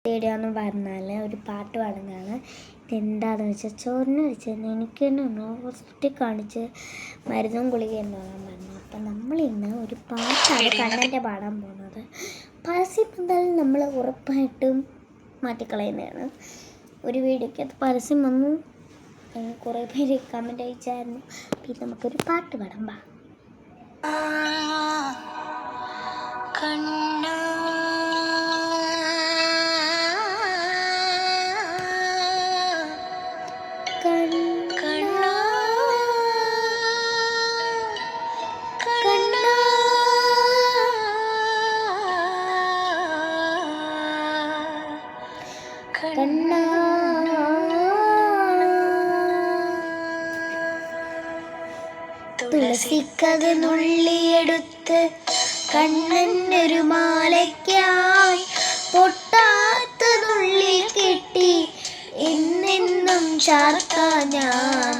വീഡിയോന്ന് പറഞ്ഞാൽ ഒരു പാട്ട് പാടുന്നതാണ്. ഇതെന്താണെന്ന് വെച്ചാൽ ചോറിന് വെച്ചാൽ എനിക്ക് തന്നെ ഹോസ്പിറ്റലിൽ കാണിച്ച് മരുന്നും ഗുളികയും വാങ്ങാൻ പറഞ്ഞു. അപ്പം നമ്മളിന്ന് ഒരു പാട്ടാണ് കണ്ണൻ്റെ പാടാൻ പോകുന്നത്. പരസ്യം എന്തായാലും നമ്മൾ ഉറപ്പായിട്ടും മാറ്റിക്കളയുന്നതാണ്. ഒരു വീഡിയോയ്ക്ക് അത് പരസ്യം വന്നു, കുറേ പേര് കമൻറ്റ് അയച്ചായിരുന്നു. പിന്നെ നമുക്കൊരു പാട്ട് പാടാം. തുളസിക്കത് നുള്ളിയെടുത്ത് കണ്ണനൊരു മാലയ്ക്കായി പൊട്ടാത്ത നുള്ളി കെട്ടി എന്നെന്നും ചാർത്താൻ ഞാൻ.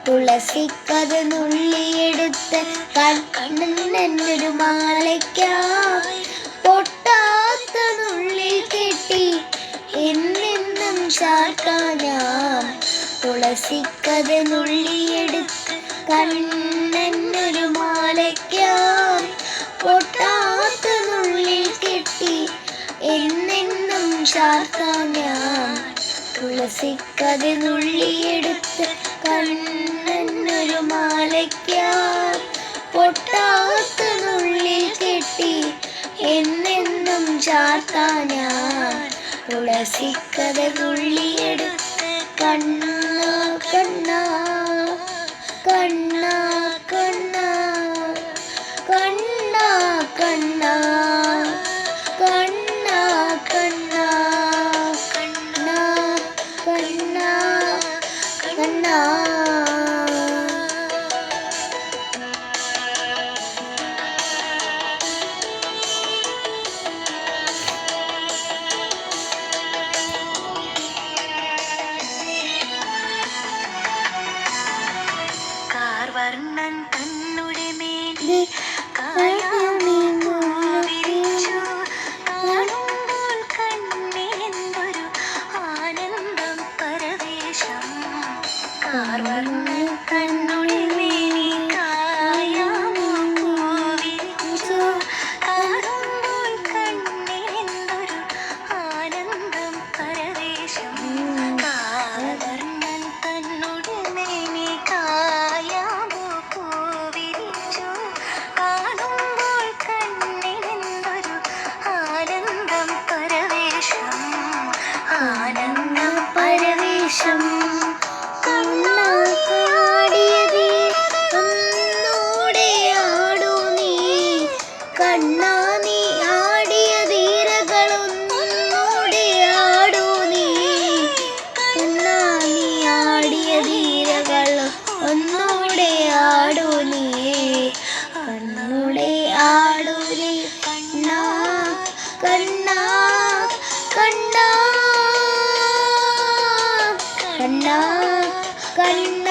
തുളസിക്കത് നുള്ളിയെടുത്ത് കണ്ണനൊരു മാലയ്ക്കായി പൊട്ടാത്ത നുള്ളി കെട്ടി എന്നെന്നും ചാർത്താൻ ഞാൻ. തുളസിക്കത് നുള്ളിയെടുത്ത് കണ്ണനൊരു മാലയ്ക്കായി പൊട്ടാത്ത നുള്ളിൽ കെട്ടി എന്നെന്നും ചാർത്താൻ ഞാൻ. തുളസിക്കത് നുള്ളിയെടുത്ത് കണ്ണനൊരു മാലയ്ക്കായി പൊട്ടാത്ത നുള്ളിൽ കെട്ടി എന്നെന്നും ചാർത്താൻ ഞാൻ. തുളസിക്കത് നുള്ളിയെടുത്ത് കണ്ണാ കണ്ണാ കണ്ണാ കണ്ണാ കണ്ണാ കണ്ണാ കണ്ണാ കണ്ണാ കണ്ണാ കണ്ണാ. വർണ്ണൻ തന്നുടെ മേനി കായാമീച്ചു കാണുമ്പോൾ കണ്ണിനെന്തൊരു ആനന്ദം പരവേശം. കാർവർണ്ണൻ തന്നുടെ മേനി കായാമീച്ചു കാണുമ്പോൾ കണ്ണിനെന്തൊരു ആനന്ദം പരവേശം. കാർവർണ്ണൻ തന്നുടെ മേനി കണ്ണാ നീ ആടിയ ധീരകളൊന്നൂടെ ആടൂ നീ. കണ്ണാ നീ ആടിയ ധീരകൾ ഒന്നൂടെ ആടൂ നീ. കണ്ണൂടെ ആടൂ നീ കണ്ണാ കണ്ണാ കണ്ണാ കണ്ണാ കണ്ണാ.